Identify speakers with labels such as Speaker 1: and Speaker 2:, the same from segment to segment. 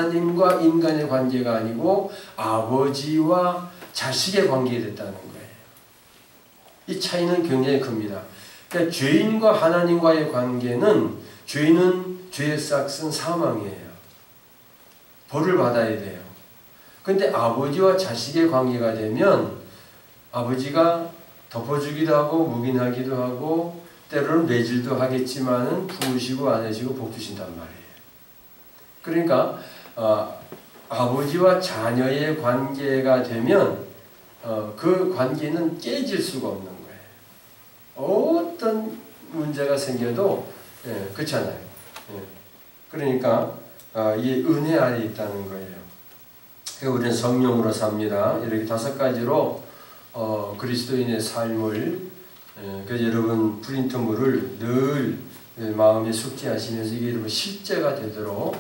Speaker 1: 하나님과 인간의 관계가 아니고 아버지와 자식의 관계가 됐다는 거예요. 이 차이는 굉장히 큽니다. 그러니까 죄인과 하나님과의 관계는 죄인은 죄의 삭은 사망이에요. 벌을 받아야 돼요. 그런데 아버지와 자식의 관계가 되면 아버지가 덮어주기도 하고 묵인하기도 하고 때로는 뇌질도 하겠지만은 부으시고 안으시고 복 주신단 말이에요. 그러니까 아버지와 자녀의 관계가 되면 그 관계는 깨질 수가 없는 거예요. 어떤 문제가 생겨도 그렇잖아요. 그러니까 이 은혜 아래 있다는 거예요. 우리는 성령으로 삽니다. 이렇게 5가지로 그리스도인의 삶을 그래서 여러분 프린트물을 늘 마음에 숙지하시면서 이게 여러분 실제가 되도록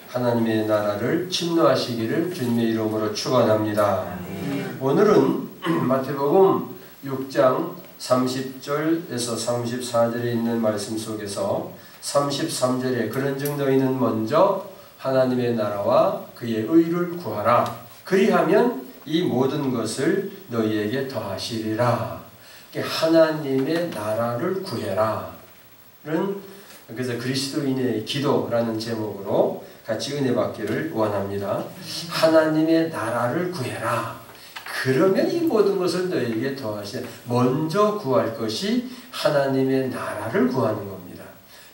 Speaker 1: 하나님의 나라를 침노하시기를 주님의 이름으로 축원합니다. 오늘은 마태복음 6장 30절에서 34절에 있는 말씀 속에서 33절에 그런즉 너희는 먼저 하나님의 나라와 그의 의를 구하라. 그리하면 이 모든 것을 너희에게 더하시리라. 하나님의 나라를 구해라. 그래서 그리스도인의 기도라는 제목으로 같이 은혜 받기를 원합니다. 하나님의 나라를 구해라. 그러면 이 모든 것을 너희에게 더하시라. 먼저 구할 것이 하나님의 나라를 구하는 겁니다.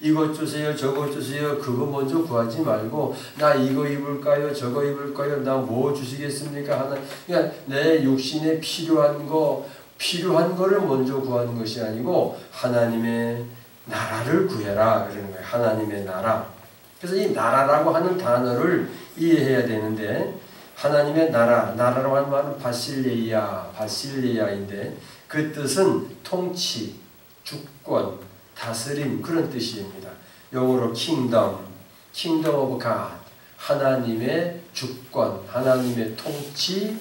Speaker 1: 이것 주세요, 저것 주세요, 그거 먼저 구하지 말고 나 이거 입을까요, 저거 입을까요, 나 뭐 주시겠습니까? 그러니까 내 육신에 필요한 거를 먼저 구하는 것이 아니고 하나님의 나라를 구해라 그러는 거예요. 하나님의 나라. 그래서 이 나라라고 하는 단어를 이해해야 되는데 하나님의 나라라고 하는 말은 바실레이아인데 그 뜻은 통치, 주권, 다스림 그런 뜻입니다. 영어로 kingdom of God, 하나님의 주권, 하나님의 통치,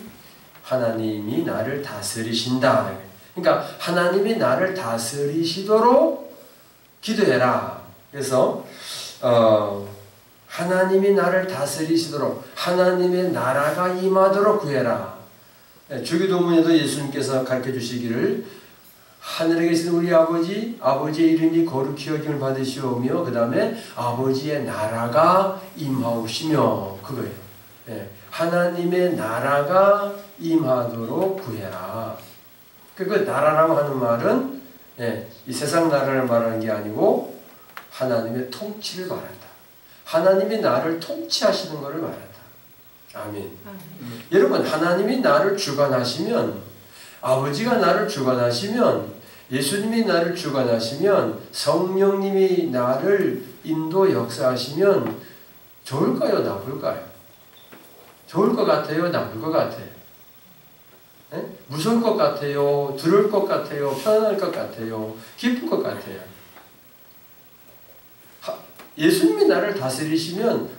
Speaker 1: 하나님이 나를 다스리신다. 그러니까 하나님이 나를 다스리시도록 기도해라. 그래서 하나님이 나를 다스리시도록 하나님의 나라가 임하도록 구해라. 주기도문에도 예수님께서 가르쳐 주시기를 하늘에 계신 우리 아버지의 이름이 거룩히 여김을 받으시오며 그 다음에 아버지의 나라가 임하옵시며 그거예요. 하나님의 나라가 임하도록 구해라. 그 나라라고 하는 말은 이 세상 나라를 말하는 게 아니고 하나님의 통치를 말한다. 하나님이 나를 통치하시는 것을 말한다. 아멘. 여러분 하나님이 나를 주관하시면 아버지가 나를 주관하시면 예수님이 나를 주관하시면 성령님이 나를 인도 역사하시면 좋을까요? 나쁠까요? 좋을 것 같아요? 나쁠 것 같아요? 무서울 것 같아요? 두려울 것 같아요? 편안할 것 같아요? 기쁠 것 같아요? 예수님이 나를 다스리시면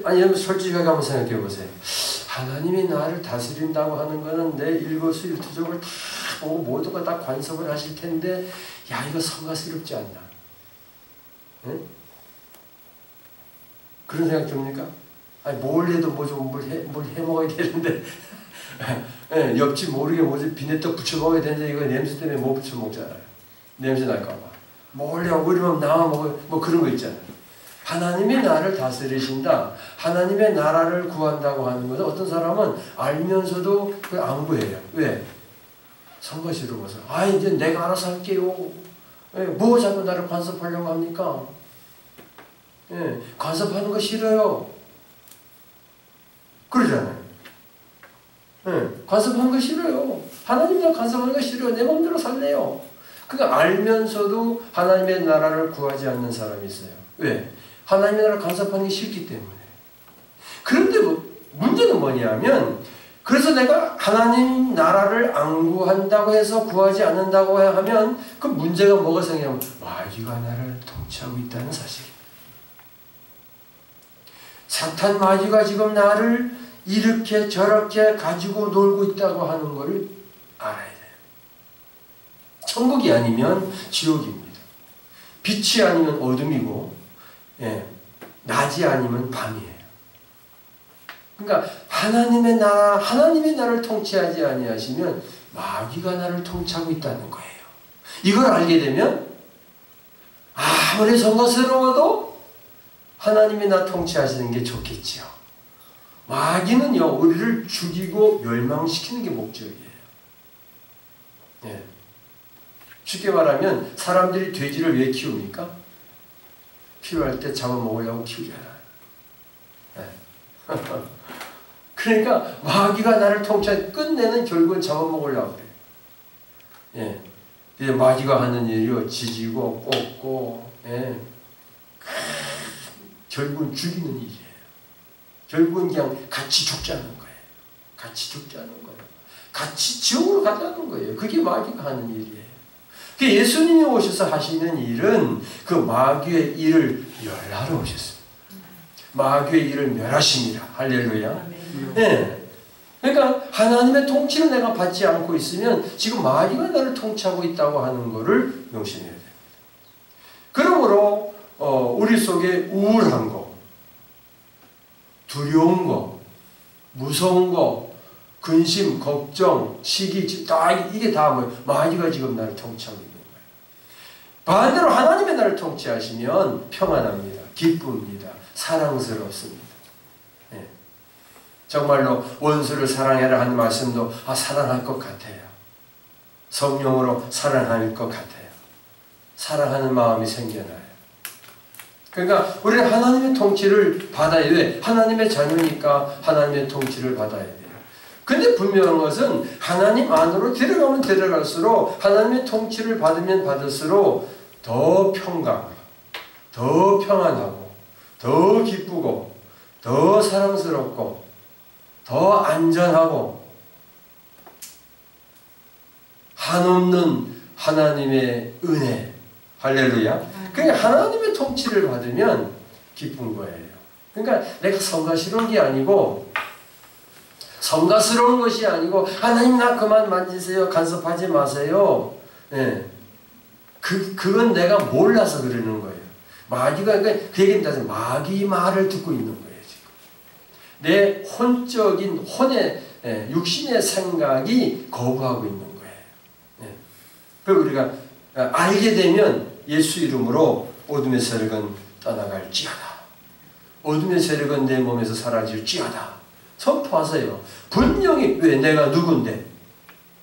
Speaker 1: 아니 솔직하게 한번 생각해 보세요. 하나님이 나를 다스린다고 하는 것은 내 일거수일투족을 다 보고 모두가 다 관섭을 하실 텐데 야 이거 성가스럽지 않나? 그런 생각 듭니까? 아니 뭘 해도 뭘 해먹어야 되는데 옆집 모르게 뭐지 비net떡 부쳐 먹어야 되는데 이거 냄새 때문에 못 부쳐 먹잖아요. 냄새 날까봐 몰래 우리만 나와 뭐 그런 거 있잖아요. 하나님이 나를 다스리신다. 하나님의 나라를 구한다고 하는 것은 어떤 사람은 알면서도 그걸 안 구해요. 왜? 성가시러워서. 이제 내가 알아서 할게요. 뭐 자꾸 나를 간섭하려고 합니까? 간섭하는 거 싫어요. 그러잖아요. 간섭하는 거 싫어요. 하나님 나 간섭하는 거 싫어요. 내 마음대로 살래요. 그러니까 알면서도 하나님의 나라를 구하지 않는 사람이 있어요. 왜? 하나님의 나라를 간섭하는 게 싫기 때문에. 그런데 문제는 뭐냐면 그래서 내가 하나님 나라를 안 구한다고 해서 구하지 않는다고 하면 그 문제가 뭐가 생기냐면 마귀가 나를 통치하고 있다는 사실이에요. 사탄 마귀가 지금 나를 이렇게 저렇게 가지고 놀고 있다고 하는 것을 알아야 돼요. 천국이 아니면 지옥입니다. 빛이 아니면 어둠이고 낮이 아니면 밤이에요. 그러니까 하나님의 나를 통치하지 아니하시면 마귀가 나를 통치하고 있다는 거예요. 이걸 알게 되면 아무리 성가스러워도 하나님이 나 통치하시는 게 좋겠지요. 마귀는요, 우리를 죽이고 멸망시키는 게 목적이에요. 예. 쉽게 말하면 사람들이 돼지를 왜 키웁니까? 필요할 때 잡아먹으려고 키우잖아요. 예. 그러니까 마귀가 나를 통치해 끝내는 결국은 잡아먹으려고 그래요. 예. 이제 마귀가 하는 일이요, 지지고 꽂고, 예. 결국은 죽이는 일이에요. 결국은 그냥 같이 죽자는 거예요. 같이 죽자는 거예요. 같이 지옥으로 가자는 거예요. 그게 마귀가 하는 일이에요. 예수님이 오셔서 하시는 일은 그 마귀의 일을 멸하러 오셨습니다. 마귀의 일을 멸하십니다. 할렐루야. 네. 그러니까 하나님의 통치를 내가 받지 않고 있으면 지금 마귀가 나를 통치하고 있다고 하는 것을 명심해야 됩니다. 그러므로 우리 속에 우울한 거, 두려운 거, 무서운 거, 근심, 걱정, 시기, 이게 다 뭐예요? 마귀가 지금 나를 통치하고 있는 거예요. 반대로 하나님의 나를 통치하시면 평안합니다. 기쁩니다. 사랑스럽습니다. 네. 정말로 원수를 사랑해라 하는 말씀도 사랑할 것 같아요. 성령으로 사랑할 것 같아요. 사랑하는 마음이 생겨나요. 그러니까 우리는 하나님의 통치를 받아야 돼. 하나님의 자녀니까 하나님의 통치를 받아야 돼요. 근데 분명한 것은 하나님 안으로 들어가면 들어갈수록 하나님의 통치를 받으면 받을수록 더 평강, 더 평안하고, 더 기쁘고, 더 사랑스럽고, 더 안전하고, 한없는 하나님의 은혜, 할렐루야. 그러니까 하나님의 통치를 받으면 기쁜 거예요. 그러니까 내가 성가스러운 게 아니고, 성가스러운 것이 아니고, 하나님 나 그만 만지세요. 간섭하지 마세요. 네. 그건 내가 몰라서 그러는 거예요. 마귀가, 그러니까 그 얘기는 다시 마귀 말을 듣고 있는 거예요, 지금. 내 혼적인, 육신의 생각이 거부하고 있는 거예요. 네. 그리고 우리가 알게 되면 예수 이름으로 어둠의 세력은 떠나갈지어다. 어둠의 세력은 내 몸에서 사라질지어다. 선포하세요. 분명히 왜 내가 누군데?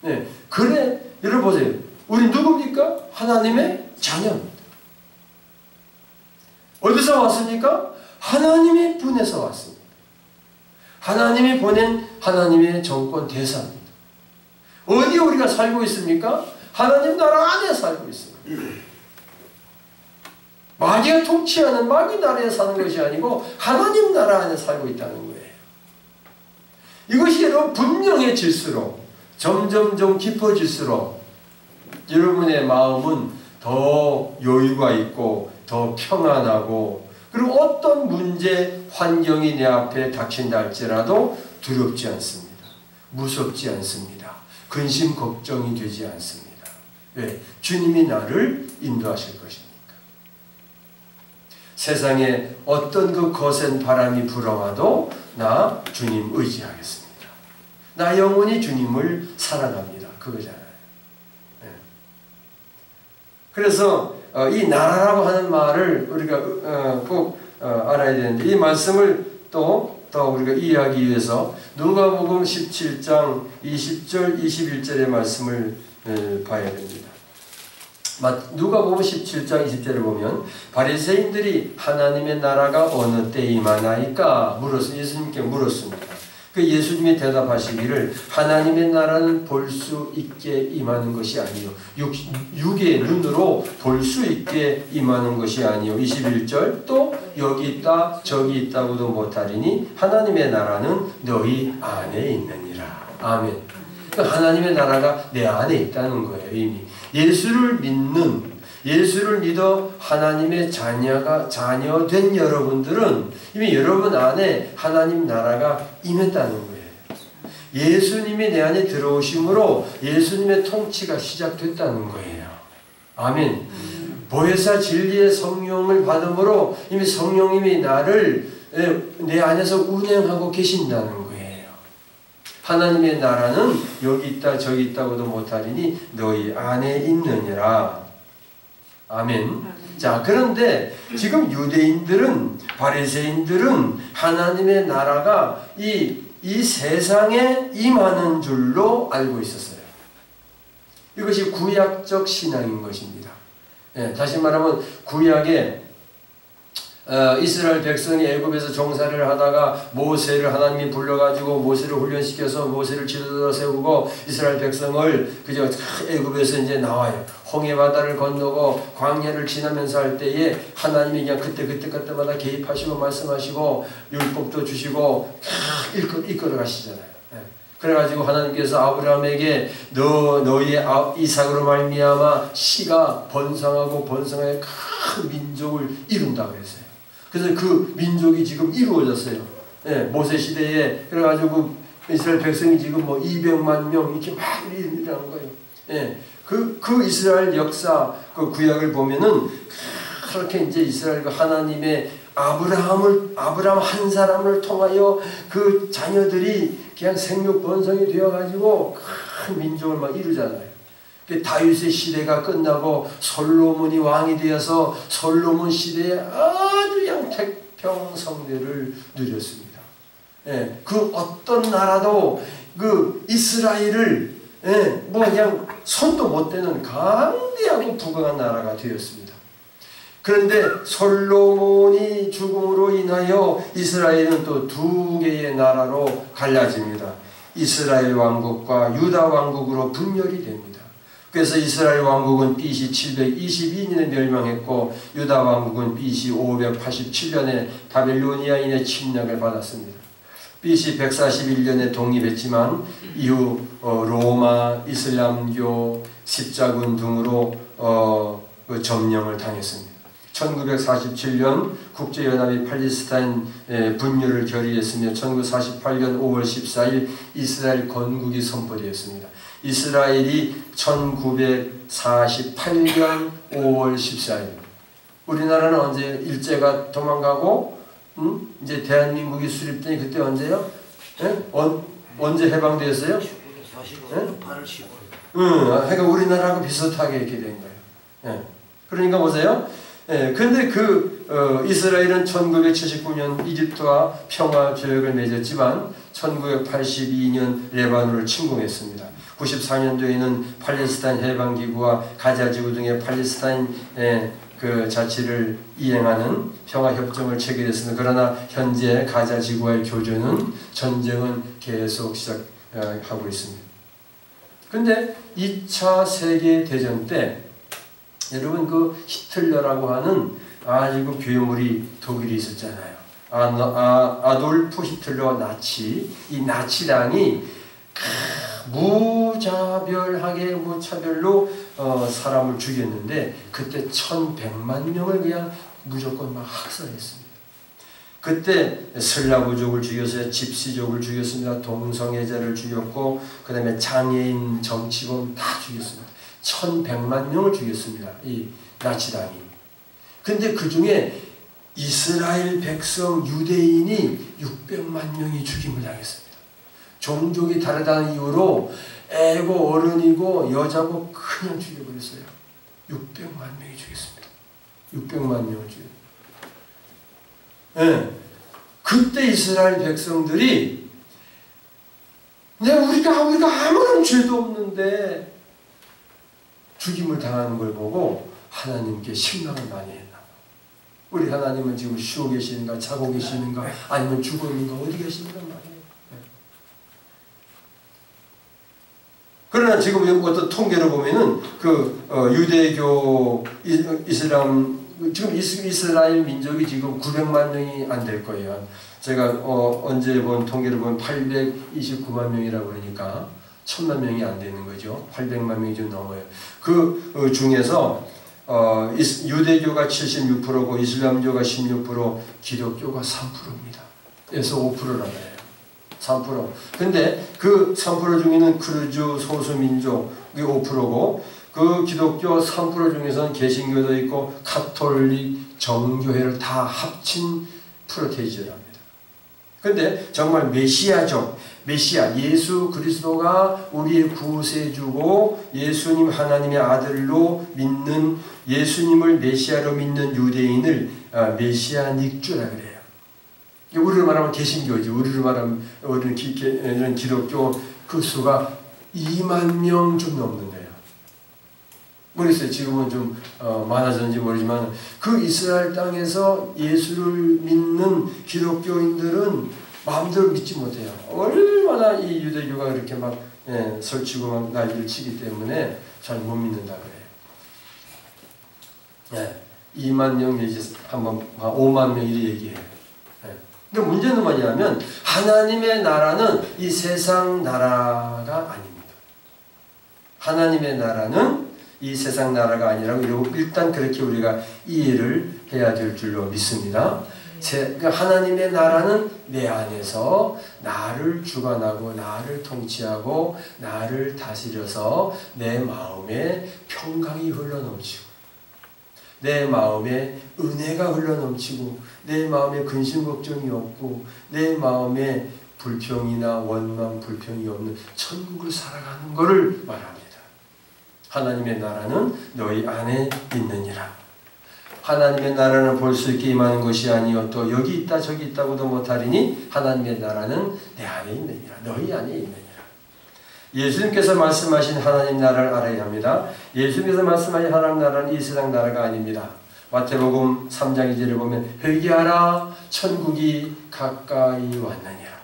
Speaker 1: 네. 그래, 여러분 보세요. 우리 누굽니까? 하나님의 자녀입니다. 어디서 왔습니까? 하나님의 분에서 왔습니다. 하나님이 보낸 하나님의 정권 대사입니다. 어디에 우리가 살고 있습니까? 하나님 나라 안에 살고 있습니다. 마귀가 통치하는 마귀 나라에 사는 것이 아니고 하나님 나라 안에 살고 있다는 거예요. 이것이 여러분 분명해질수록 점점점 깊어질수록 여러분의 마음은 더 여유가 있고 더 평안하고 그리고 어떤 문제, 환경이 내 앞에 닥친다 할지라도 두렵지 않습니다. 무섭지 않습니다. 근심, 걱정이 되지 않습니다. 왜? 주님이 나를 인도하실 것입니다. 세상에 어떤 그 거센 바람이 불어와도 나 주님 의지하겠습니다. 나 영원히 주님을 사랑합니다. 그거잖아요. 네. 그래서 이 나라라고 하는 말을 우리가 꼭 알아야 되는데 이 말씀을 또 우리가 이해하기 위해서 누가복음 17장 20절 21절의 말씀을 봐야 됩니다. 누가복음 17장 20절을 보면 바리새인들이 하나님의 나라가 어느 때 임하나이까 예수님께 물었습니다. 그 예수님이 대답하시기를 하나님의 나라는 볼 수 있게 임하는 것이 아니요 육의 눈으로 볼 수 있게 임하는 것이 아니요 21절 또 여기 있다 저기 있다고도 못하리니 하나님의 나라는 너희 안에 있느니라. 아멘. 하나님의 나라가 내 안에 있다는 거예요. 이미 예수를 믿어 하나님의 자녀된 여러분들은 이미 여러분 안에 하나님 나라가 임했다는 거예요. 예수님이 내 안에 들어오심으로 예수님의 통치가 시작됐다는 거예요. 아멘. 보혜사 진리의 성령을 받음으로 이미 성령님이 나를 내 안에서 운행하고 계신다는 거예요. 하나님의 나라는 여기 있다 저기 있다고도 못하리니 너희 안에 있느니라. 아멘. 자, 그런데 지금 유대인들은, 바리새인들은 하나님의 나라가 이 세상에 임하는 줄로 알고 있었어요. 이것이 구약적 신앙인 것입니다. 다시 말하면 구약에 이스라엘 백성이 애굽에서 종살이를 하다가 모세를 하나님이 불러가지고 모세를 훈련시켜서 모세를 지도자 세우고 이스라엘 백성을 그저 애굽에서 이제 나와요. 홍해 바다를 건너고 광야를 지나면서 할 때에 하나님이 그냥 그때마다 개입하시고 말씀하시고 율법도 주시고 이끌어 가시잖아요. 그래가지고 하나님께서 아브라함에게 너희의 이삭으로 말미암아 씨가 번성하고 번성하여 큰 민족을 이룬다 그랬어요. 그래서 그 민족이 지금 이루어졌어요. 모세 시대에 그래가지고 이스라엘 백성이 지금 뭐 200만 명 이렇게 막 이룬다는 거예요. 그 이스라엘 역사 그 구약을 보면은 그렇게 이제 이스라엘과 하나님의 아브라함 한 사람을 통하여 그 자녀들이 그냥 생육 번성이 되어가지고 큰 민족을 막 이루잖아요. 다윗의 시대가 끝나고 솔로몬이 왕이 되어서 솔로몬 시대에 아주 태평성대를 누렸습니다. 그 어떤 나라도 그 이스라엘을 뭐 그냥 손도 못 대는 강대하고 부강한 나라가 되었습니다. 그런데 솔로몬이 죽음으로 인하여 이스라엘은 또 두 개의 나라로 갈라집니다. 이스라엘 왕국과 유다 왕국으로 분열이 됩니다. 그래서 이스라엘 왕국은 BC 722년에 멸망했고 유다 왕국은 BC 587년에 바벨로니아인의 침략을 받았습니다. BC 141년에 독립했지만 이후 로마, 이슬람교, 십자군 등으로 점령을 당했습니다. 1947년 국제연합이 팔레스타인 분열을 결의했으며 1948년 5월 14일 이스라엘 건국이 선포되었습니다. 이스라엘이 1948년 5월 14일 우리나라는 언제 일제가 도망가고 이제 대한민국이 수립되니 그때 언제요? 언제 해방되었어요? 45년 8월 15일. 그러니까 우리나라하고 비슷하게 이렇게 된 거예요. 그러니까 보세요. 근데 이스라엘은 1979년 이집트와 평화 조약을 맺었지만 1982년 레바논을 침공했습니다. 94년도에는 팔레스타인 해방기구와 가자지구 등의 팔레스타인 그 자치를 이행하는 평화협정을 체결했습니다. 그러나 현재 가자지구와의 교전은 전쟁은 계속 시작하고 있습니다. 근데 2차 세계대전 때 여러분 그 히틀러라고 하는 아주 괴물이 독일이 있었잖아요. 아돌프 히틀러 나치. 이 나치당이 무자별하게 무차별로 사람을 죽였는데 그때 1100만 명을 그냥 무조건 막 학살했습니다. 그때 슬라브족을 죽였어요. 집시족을 죽였습니다. 동성애자를 죽였고 그 다음에 장애인, 정치범 다 죽였습니다. 1100만 명을 죽였습니다. 이 나치당이. 근데 그 중에 이스라엘 백성 유대인이 600만 명이 죽임을 당했습니다. 종족이 다르다는 이유로 애고 어른이고 여자고 그냥 죽여버렸어요. 600만 명이 죽였습니다. 600만 명을 죽였어요. 그때 이스라엘 백성들이 우리가 아무런 죄도 없는데 죽임을 당하는 걸 보고 하나님께 실망을 많이 했나. 우리 하나님은 지금 쉬고 계시는가, 자고 계시는가, 아니면 죽어 있는가, 어디 계시는가 말이에요. 그러나 지금 어떤 통계를 보면은 유대교, 이슬람, 지금 이스라엘 민족이 지금 900만 명이 안 될 거예요. 제가 언제 본 통계를 보면 829만 명이라고 그러니까 1000만 명이 안 되는 거죠. 800만 명이 좀 넘어요. 그 중에서 유대교가 76%고 이슬람교가 16%, 기독교가 3%입니다. 그래서 5%라고 해요. 3%. 근데 그 3% 중에는 크루즈 소수민족이 5%고 그 기독교 3% 중에서는 개신교도 있고 카톨릭, 정교회를 다 합친 프로테이즈랍니다. 근데 정말 메시아적, 메시아, 예수 그리스도가 우리의 구세주고 예수님 하나님의 아들로 믿는, 예수님을 메시아로 믿는 유대인을 메시아닉주라 그래요. 우리로 말하면 개신교지. 우리로 말하면 우리는 기독교 그 수가 2만 명 좀 넘는 거예요. 모르겠어요. 지금은 좀 많아졌는지 모르지만 그 이스라엘 땅에서 예수를 믿는 기독교인들은 마음대로 믿지 못해요. 얼마나 이 유대교가 그렇게 막 설치고 막 난리를 치기 때문에 잘 못 믿는다 그래요. 2만 명 내지 한번 5만 명 이렇게 얘기해요. 근데 문제는 뭐냐면 하나님의 나라는 이 세상 나라가 아닙니다. 하나님의 나라는 이 세상 나라가 아니라고 일단 그렇게 우리가 이해를 해야 될 줄로 믿습니다. 하나님의 나라는 내 안에서 나를 주관하고 나를 통치하고 나를 다스려서 내 마음에 평강이 흘러넘치고 내 마음에 은혜가 흘러넘치고 내 마음에 근심 걱정이 없고 내 마음에 불평이나 원망 불평이 없는 천국을 살아가는 것을 말합니다. 하나님의 나라는 너희 안에 있느니라. 하나님의 나라는 볼 수 있게 임하는 것이 아니요 또 여기 있다 저기 있다고도 못하리니 하나님의 나라는 내 안에 있느니라. 너희 안에 있느니라. 예수님께서 말씀하신 하나님 나라를 알아야 합니다. 예수님께서 말씀하신 하나님 나라는 이 세상 나라가 아닙니다. 마태복음 3장 2절에 보면 회개하라 천국이 가까이 왔느니라.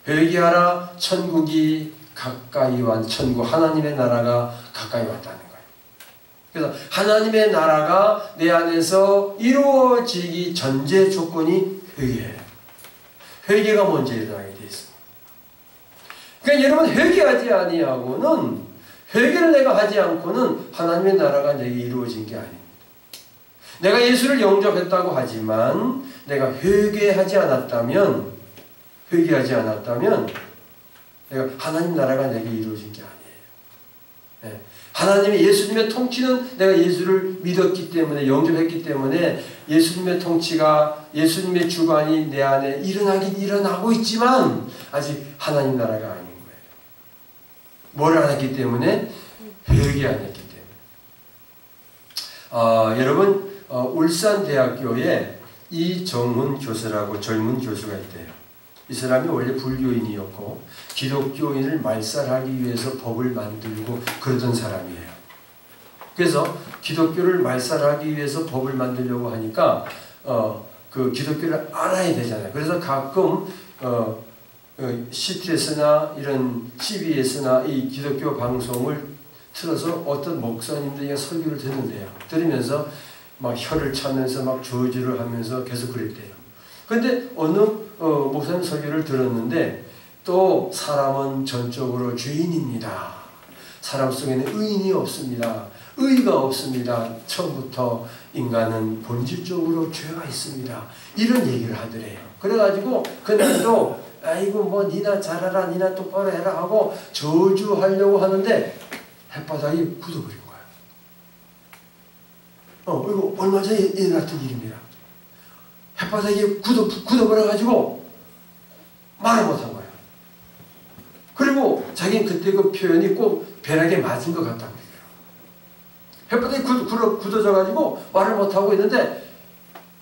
Speaker 1: 회개하라 천국이 가까이 왔, 천국 하나님의 나라가 가까이 왔다는 거예요. 그래서 하나님의 나라가 내 안에서 이루어지기 전제 조건이 회개예요. 회개가 먼저 일어나게 되어 있습니다. 그러니까 여러분 회개하지 아니하고는 회개를 내가 하지 않고는 하나님의 나라가 내게 이루어진 게 아닙니다. 내가 예수를 영접했다고 하지만 내가 회개하지 않았다면 내가 하나님 나라가 내게 이루어진 게 아니에요. 하나님의 예수님의 통치는 내가 예수를 믿었기 때문에 영접했기 때문에 예수님의 통치가 예수님의 주관이 내 안에 일어나긴 일어나고 있지만 아직 하나님 나라가 아닌 거예요. 뭐를 안 했기 때문에? 회개 안 했기 때문에. 여러분 울산대학교에 이정훈 교수라고 젊은 교수가 있대요. 이 사람이 원래 불교인이었고 기독교인을 말살하기 위해서 법을 만들고 그러던 사람이에요. 그래서 기독교를 말살하기 위해서 법을 만들려고 하니까 그 기독교를 알아야 되잖아요. 그래서 가끔 CTS나 이런 CBS나 이 기독교 방송을 틀어서 어떤 목사님들이 설교를 듣는데요. 들으면서 막 혀를 차면서 막 저주를 하면서 계속 그랬대요. 근데 어느 목사님 설교를 들었는데 또 사람은 전적으로 죄인입니다. 사람 속에는 의인이 없습니다. 의가 없습니다. 처음부터 인간은 본질적으로 죄가 있습니다. 이런 얘기를 하더래요. 그래가지고 그날도 아이고 뭐 니나 잘하라 니나 똑바로 해라 하고 저주하려고 하는데 햇바닥이 굳어버린 거야. 이거 얼마 전에 일어났던 일입니다. 햇바닥이 굳어버려가지고 말을 못한 거야. 그리고 자기는 그때 그 표현이 꼭 벼락에 맞은 것 같다고 그래요. 햇바닥이 굳어져가지고 말을 못하고 있는데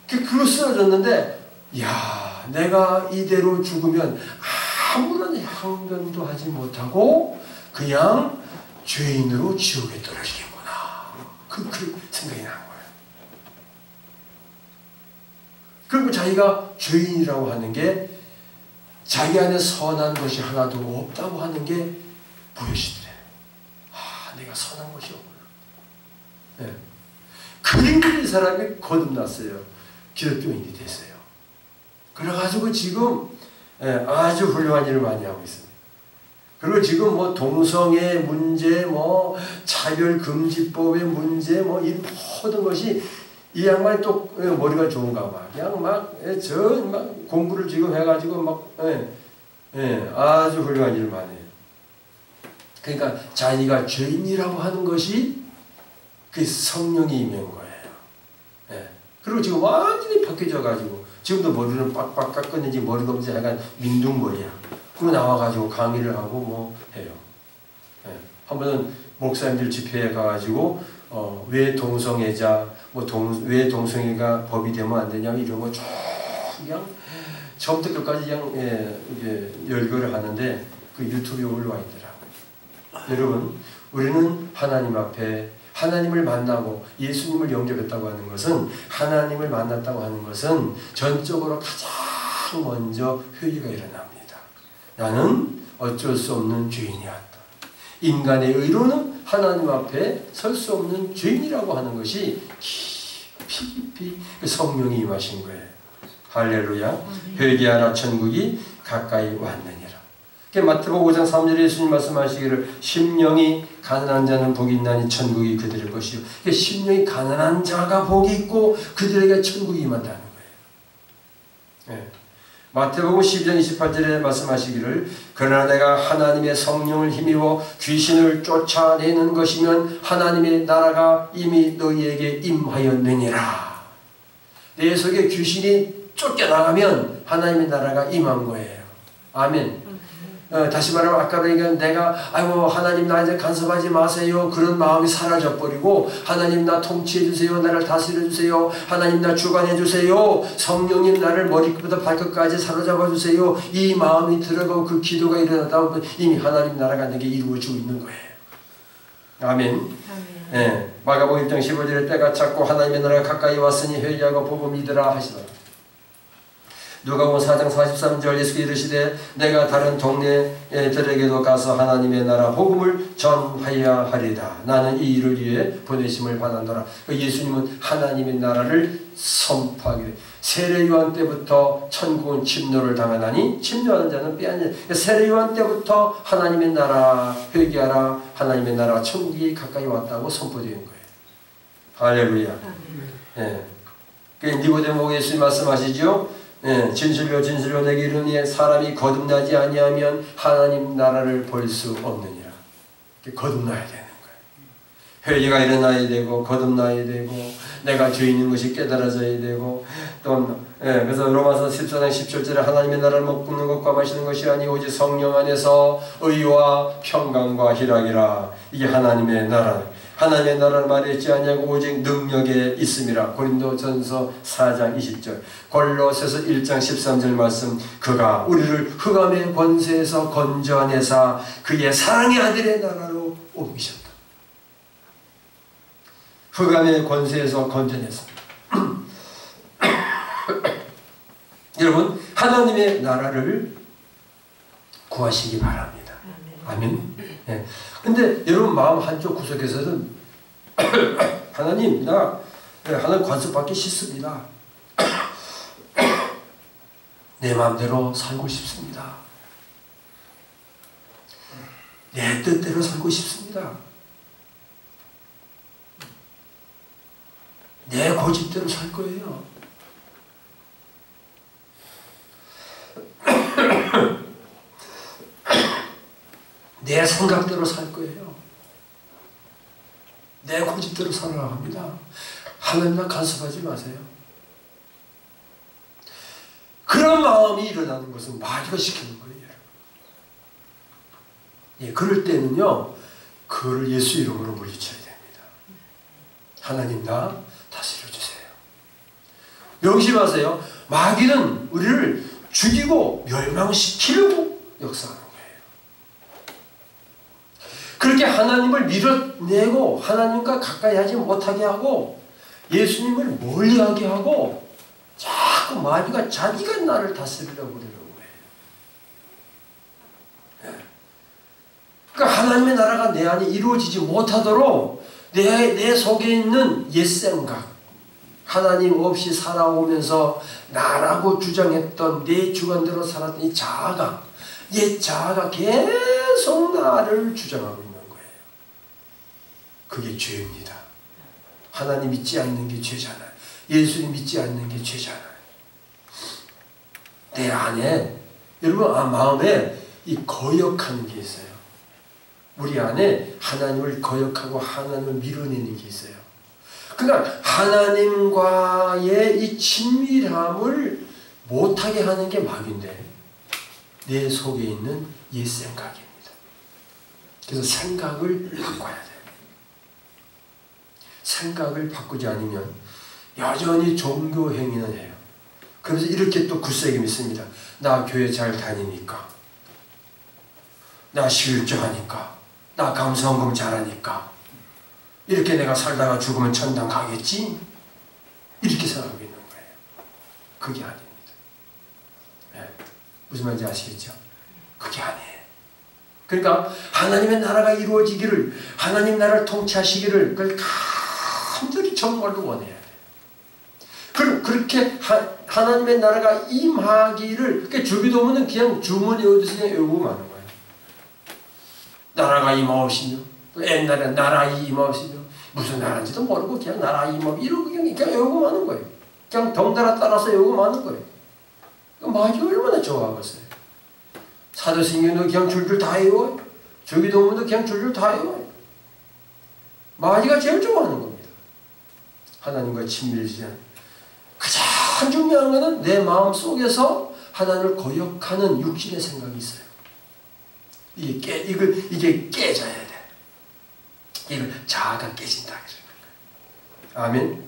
Speaker 1: 그거 쓰러졌는데 야 내가 이대로 죽으면 아무런 향변도 하지 못하고 그냥 죄인으로 지옥에 떨어지겠구나. 그 생각이 난 거예요. 그리고 자기가 죄인이라고 하는 게 자기 안에 선한 것이 하나도 없다고 하는 게 보여지더래. 내가 선한 것이 없구나. 그림들이 이 사람이 거듭났어요. 기독교인이 됐어요. 그래가지고 지금 아주 훌륭한 일을 많이 하고 있습니다. 그리고 지금 뭐 동성애 문제, 뭐 차별금지법의 문제, 뭐 이 모든 것이 이 양반이 또 머리가 좋은가 봐. 그냥 막 공부를 지금 해가지고 막 아주 훌륭한 일을 많이 해요. 그러니까 자기가 죄인이라고 하는 것이 그 성령이 임한 거예요. 그리고 지금 완전히 바뀌어져가지고 지금도 머리는 빡빡 깎았는지 머리가 없는지 약간 민둥머리야. 그거 나와가지고 강의를 하고 뭐 해요. 예. 한 번은 목사님들 집회에 가가지고 왜 동성애자 왜 동성애가 법이 되면 안 되냐 이런 거 쭉 그냥 처음부터 끝까지 그냥 이제 열거를 하는데 그 유튜브에 올라와 있더라고요. 여러분, 우리는 하나님 앞에 하나님을 만나고 예수님을 영접했다고 하는 것은, 하나님을 만났다고 하는 것은 전적으로 가장 먼저 회개가 일어납니다. 나는 어쩔 수 없는 죄인이었다. 인간의 의로는 하나님 앞에 설 수 없는 죄인이라고 하는 것이 깊이 성령이 임하신 거예요. 할렐루야. 회개하라, 천국이 가까이 왔느니라. 마태복음 5장 3절에 예수님 말씀하시기를 심령이 가난한 자는 복이 있나니 천국이 그들의 것이요. 심령이 가난한 자가 복이 있고 그들에게 천국이 임한다는 거예요. 네. 마태복음 12장 28절에 말씀하시기를 그러나 내가 하나님의 성령을 힘입어 귀신을 쫓아내는 것이면 하나님의 나라가 이미 너희에게 임하였느니라. 내 속에 귀신이 쫓겨나가면 하나님의 나라가 임한 거예요. 아멘. 다시 말하면 아까로 얘기한 내가 아이고 하나님 나 이제 간섭하지 마세요 그런 마음이 사라져버리고 하나님 나 통치해주세요, 나를 다스려주세요, 하나님 나 주관해주세요, 성령님 나를 머리끝부터 발끝까지 사로잡아주세요, 이 마음이 들어가고 그 기도가 일어나다 보면 이미 하나님 나라가 내게 이루어지고 있는 거예요. 아멘. 예, 마가복음 1장 15절에 때가 찼고 하나님의 나라가 가까이 왔으니 회개하고 복음 믿으라 하시더라. 누가복음 4장 43절 예수께서 이르시되 내가 다른 동네들에게도 가서 하나님의 나라 복음을 전하여야 하리다. 나는 이 일을 위해 보내심을 받았노라. 예수님은 하나님의 나라를 선포하기 위해 세례요한 때부터 천국은 침노를 당하나니 침노하는 자는 빼앗는 세례요한 때부터 하나님의 나라 회개하라, 하나님의 나라 천국이 가까이 왔다고 선포되는 거예요. 할렐루야. 예. 니고데모가 예수님 말씀하시죠. 예, 진실로 진실로 내게 이르노니 사람이 거듭나지 아니하면 하나님 나라를 볼 수 없느니라. 거듭나야 되는 거예요. 회개가 일어나야 되고 거듭나야 되고 내가 죄인인 것이 깨달아져야 되고 또 그래서 로마서 14장 17절에 하나님의 나라를 먹는 것과 마시는 것이 아니 오직 성령 안에서 의와 평강과 희락이라. 이게 하나님의 나라. 하나님의 나라를 말했지 아니하고 오직 능력에 있음이라. 고린도전서 4장 20절, 골로새서 1장 13절 말씀, 그가 우리를 흑암의 권세에서 건져내사 그의 사랑의 아들의 나라로 옮기셨다. 흑암의 권세에서 건져내사. 여러분, 하나님의 나라를 구하시기 바랍니다. 아멘. 네. 근데 여러분 마음 한쪽 구석에서는 하나님 나 하나님 관습받기 싫습니다. 내 마음대로 살고 싶습니다. 내 뜻대로 살고 싶습니다. 내 고집대로 살 거예요. 내 생각대로 살 거예요. 내 고집대로 살아갑니다. 하나님과 간섭하지 마세요. 그런 마음이 일어나는 것은 마귀가 시키는 거예요. 예, 그럴 때는요, 그를 예수 이름으로 물리쳐야 됩니다. 하나님 나 다스려주세요. 명심하세요. 마귀는 우리를 죽이고 멸망시키려고 역사하는 거예요. 그렇게 하나님을 밀어내고 하나님과 가까이 하지 못하게 하고 예수님을 멀리하게 하고 자꾸 마귀가 자기가 나를 다스리려고 그러는 거예요. 그러니까 하나님의 나라가 내 안에 이루어지지 못하도록 내 속에 있는 옛생각, 하나님 없이 살아오면서 나라고 주장했던 내 주관대로 살았던 이 자아가, 옛 자아가 계속 나를 주장하고 있는 거예요. 그게 죄입니다. 하나님 믿지 않는 게 죄잖아요. 예수님 믿지 않는 게 죄잖아요. 내 안에, 여러분 마음에 이 거역하는 게 있어요. 우리 안에 하나님을 거역하고 하나님을 밀어내는 게 있어요. 그러니까 하나님과의 이 친밀함을 못하게 하는 게 마귀인데 내 속에 있는 옛 생각입니다. 그래서 생각을 바꿔야 돼요. 생각을 바꾸지 않으면 여전히 종교 행위는 해요. 그래서 이렇게 또 굳세게 믿습니다. 나 교회 잘 다니니까, 나 실조하니까, 나 감사헌금 잘하니까 이렇게 내가 살다가 죽으면 천당 가겠지? 이렇게 생각하고 있는 거예요. 그게 아닙니다. 네. 무슨 말인지 아시겠죠? 그게 아니에요. 그러니까 하나님의 나라가 이루어지기를, 하나님 나라를 통치하시기를 그걸 간절히 정말로 원해야 돼요. 그렇게 하나님의 나라가 임하기를, 그러니까 주기도문은 그냥 주문 외우듯이 그냥 외우고 마는 거예요. 나라가 임하옵시며, 또 옛날에 나라 임하옵시며, 무슨 나라인지도 모르고 그냥 나라 임하옵 이러고 그냥 외우고 마는 거예요. 그냥 덩달아 따라서 외우고 마는 거예요. 마귀 얼마나 좋아하겠어요. 사도신경도 그냥 줄줄 다 외워요. 주기도문도 그냥 줄줄 다 외워요. 마귀가 제일 좋아하는 겁니다. 하나님과 친밀해지는 가장 중요한 것은 내 마음 속에서 하나님을 거역하는 육신의 생각이 있어요. 이게 깨져야 돼. 이걸 자아가 깨진다. 아멘.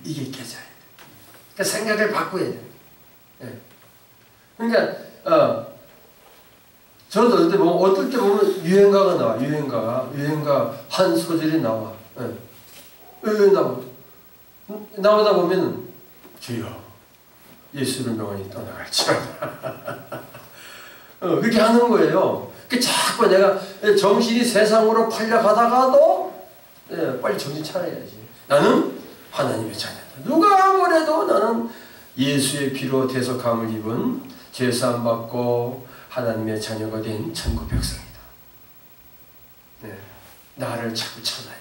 Speaker 1: 이게 깨져야 돼. 그러니까 생각을 바꿔야 돼. 네. 그러니까 저도 어떨 때 보면 유행가가 나와. 유행가 한 소절이 나와. 나오다 보면은 주여 예수를 명하니 떠나갈지어다. 그렇게 하는 거예요. 자꾸 내가 정신이 세상으로 팔려가다가도 빨리 정신 차려야지. 나는 하나님의 자녀다. 누가 뭐래도 나는 예수의 피로 대속함을 입은 죄사함 받고 하나님의 자녀가 된 천국 백성이다. 나를 자꾸 찾아야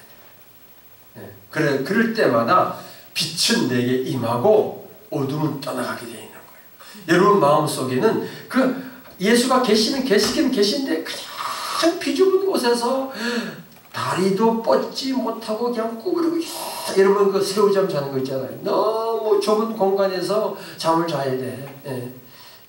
Speaker 1: 돼. 그럴 때마다 빛은 내게 임하고 어둠은 떠나가게 되어 있는 거예요. 여러분 마음속에는 예수가 계시긴 계신데 그냥 비좁은 곳에서 다리도 뻗지 못하고 그냥 구부리고, 여러분 그 새우잠 자는 거 있잖아요. 너무 좁은 공간에서 잠을 자야 돼.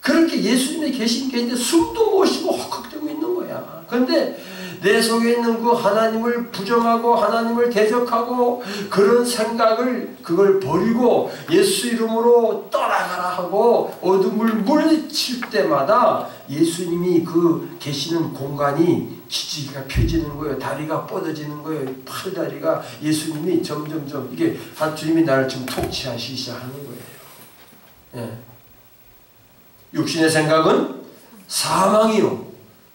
Speaker 1: 그렇게 예수님이 계신데 숨도 못 쉬고 헉헉대고 있는 거야. 그런데 내 속에 있는 그 하나님을 부정하고 하나님을 대적하고 그런 생각을 그걸 버리고 예수 이름으로 떠나가라 하고 어둠을 물리칠 때마다 예수님이 그 계시는 공간이 기지개가 펴지는 거예요. 다리가 뻗어지는 거예요. 팔다리가 예수님이 점점점 이게 주님이 나를 좀 통치하시기 시작하는 거예요. 육신의 생각은 사망이요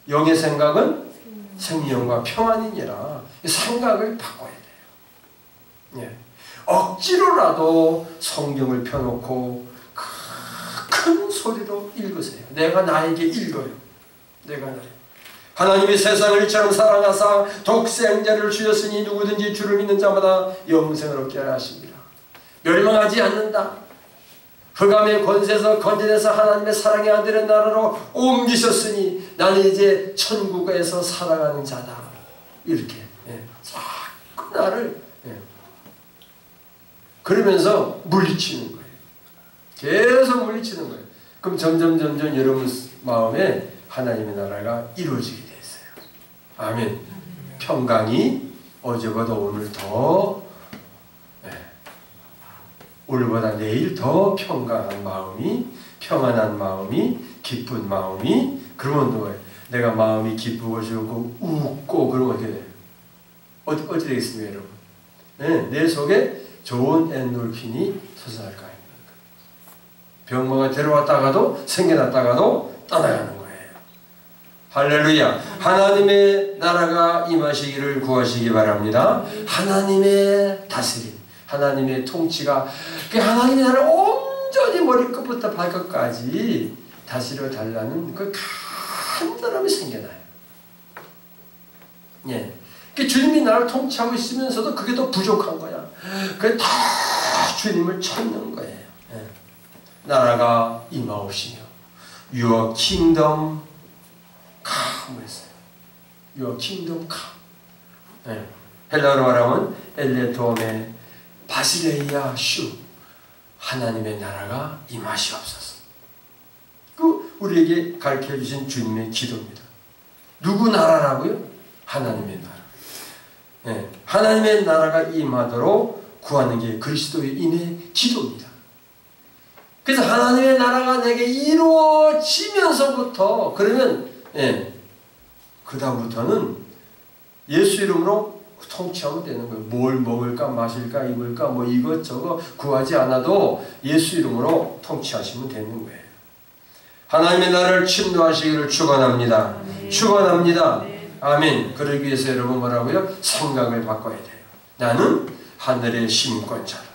Speaker 1: 영의 생각은 생명과 평안이니라. 생각을 바꿔야 돼요. 억지로라도 성경을 펴놓고 큰 소리로 읽으세요. 내가 나에게 읽어요. 내가 나에게. 하나님이 세상을 이처럼 사랑하사 독생자를 주셨으니 누구든지 주를 믿는 자마다 영생을 얻게 하십니다. 멸망하지 않는다. 흑암의 권세에서 건져내서 하나님의 사랑의 아들의 나라로 옮기셨으니 나는 이제 천국에서 살아가는 자다. 이렇게 자꾸 나를 그러면서 물리치는 거예요. 계속 물리치는 거예요. 그럼 점점 여러분 마음에 하나님의 나라가 이루어지게 돼 있어요. 아멘. 평강이 어제보다 오늘 더 오늘보다 내일 더 평강한 마음이, 평안한 마음이, 기쁜 마음이, 그러면 또 내가 마음이 기쁘고 좋고 웃고 그러면 어떻게 돼요? 어떻게 되겠습니까, 여러분? 내 속에 좋은 엔돌핀이 솟아날 거 아닙니까? 병마가 데려왔다가도 생겨났다가도 떠나가는 거예요. 할렐루야. 하나님의 나라가 임하시기를 구하시기 바랍니다. 하나님의 다스림, 하나님의 통치가, 하나님의 나라를 온전히 머리끝부터 발끝까지 다스려 달라는 그 간절함이 생겨나요. 주님이 나를 통치하고 있으면서도 그게 더 부족한 거야. 그게 다 주님을 찾는 거예요. 나라가 임하옵시며 Your kingdom come 했어요. Your kingdom come. 헬라어로 말하면 엘레토메, 바시레이아, 슈, 하나님의 나라가 임하시옵소서. 우리에게 가르쳐 주신 주님의 기도입니다. 누구 나라라고요? 하나님의 나라. 네, 하나님의 나라가 임하도록 구하는 게 그리스도인의 기도입니다. 그래서 하나님의 나라가 내게 이루어지면서부터, 그러면 그 다음부터는 예수 이름으로 통치하면 되는 거예요. 뭘 먹을까 마실까 입을까 뭐 이것저것 구하지 않아도 예수 이름으로 통치하시면 되는 거예요. 하나님의 나라를 침노하시기를 축원합니다. 축원합니다. 아멘. 그러기 위해서 여러분 뭐라고요? 생각을 바꿔야 돼요. 나는 하늘의 시민권자다.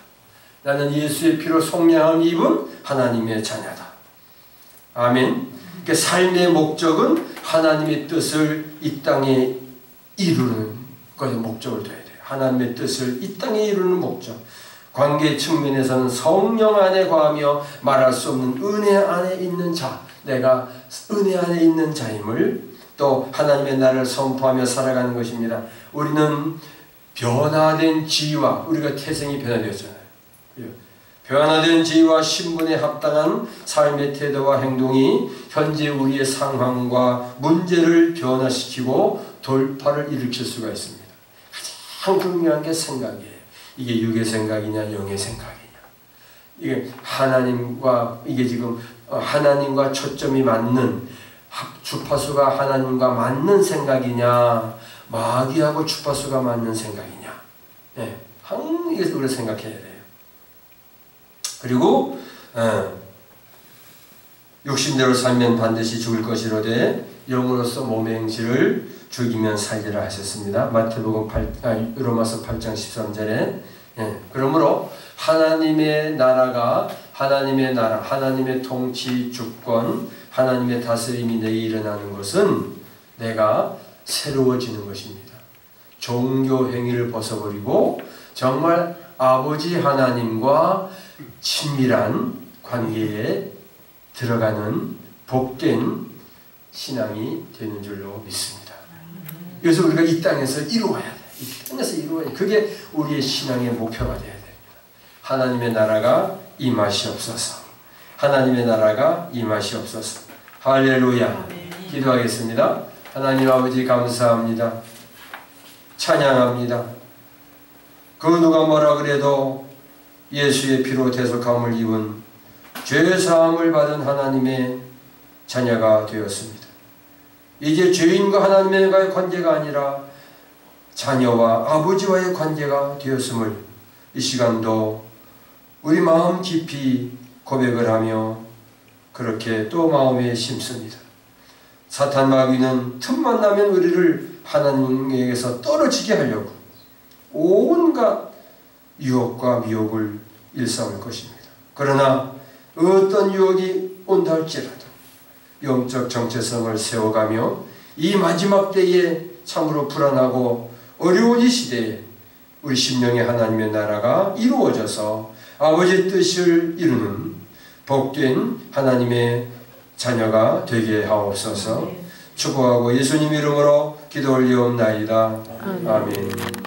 Speaker 1: 나는 예수의 피로 속량함 입은 하나님의 자녀다. 아멘. 그러니까 삶의 목적은 하나님의 뜻을 이 땅에 이루는 것의 목적을 둬야 돼요. 하나님의 뜻을 이 땅에 이루는 목적. 관계 측면에서는 성령 안에 거하며 말할 수 없는 은혜 안에 있는 자, 내가 은혜 안에 있는 자임을 또 하나님의 나라를 선포하며 살아가는 것입니다. 우리는 변화된 지위와, 우리가 태생이 변화되었잖아요. 변화된 지위와 신분에 합당한 삶의 태도와 행동이 현재 우리의 상황과 문제를 변화시키고 돌파를 일으킬 수가 있습니다. 가장 중요한 게 생각이에요. 이게 육의 생각이냐 영의 생각이냐. 이게 하나님과, 이게 지금 하나님과 초점이 맞는, 주파수가 하나님과 맞는 생각이냐 마귀하고 주파수가 맞는 생각이냐. 항상 이것을 우리가 생각해야 돼요. 그리고 육신대로 살면 반드시 죽을 것이로되 영으로서 몸의 행실을 죽이면 살리라 하셨습니다. 마태복음 로마서 8장 13절에. 그러므로 하나님의 나라가, 하나님의 나라, 하나님의 통치 주권, 하나님의 다스림이 내게 일어나는 것은 내가 새로워지는 것입니다. 종교 행위를 벗어버리고 정말 아버지 하나님과 친밀한 관계에 들어가는 복된 신앙이 되는 줄로 믿습니다. 그래서 우리가 이 땅에서 이루어야 돼. 이 땅에서 이루어야 돼. 그게 우리의 신앙의 목표가 되어야 됩니다. 하나님의 나라가 임하시옵소서. 하나님의 나라가 임하시옵소서. 할렐루야. 기도하겠습니다. 하나님 아버지 감사합니다. 찬양합니다. 그 누가 뭐라 그래도 예수의 피로 대속함을 입은 죄사함을 받은 하나님의 자녀가 되었습니다. 이제 죄인과 하나님과의 관계가 아니라 자녀와 아버지와의 관계가 되었음을 이 시간도 우리 마음 깊이 고백을 하며 그렇게 또 마음에 심습니다. 사탄 마귀는 틈만 나면 우리를 하나님에게서 떨어지게 하려고 온갖 유혹과 미혹을 일삼을 것입니다. 그러나 어떤 유혹이 온다 할지라도 영적 정체성을 세워가며 이 마지막 때에 참으로 불안하고 어려운 이 시대에 우리 심령의 하나님의 나라가 이루어져서 아버지의 뜻을 이루는 복된 하나님의 자녀가 되게 하옵소서. 축복하고 예수님 이름으로 기도 올리옵나이다. 아멘.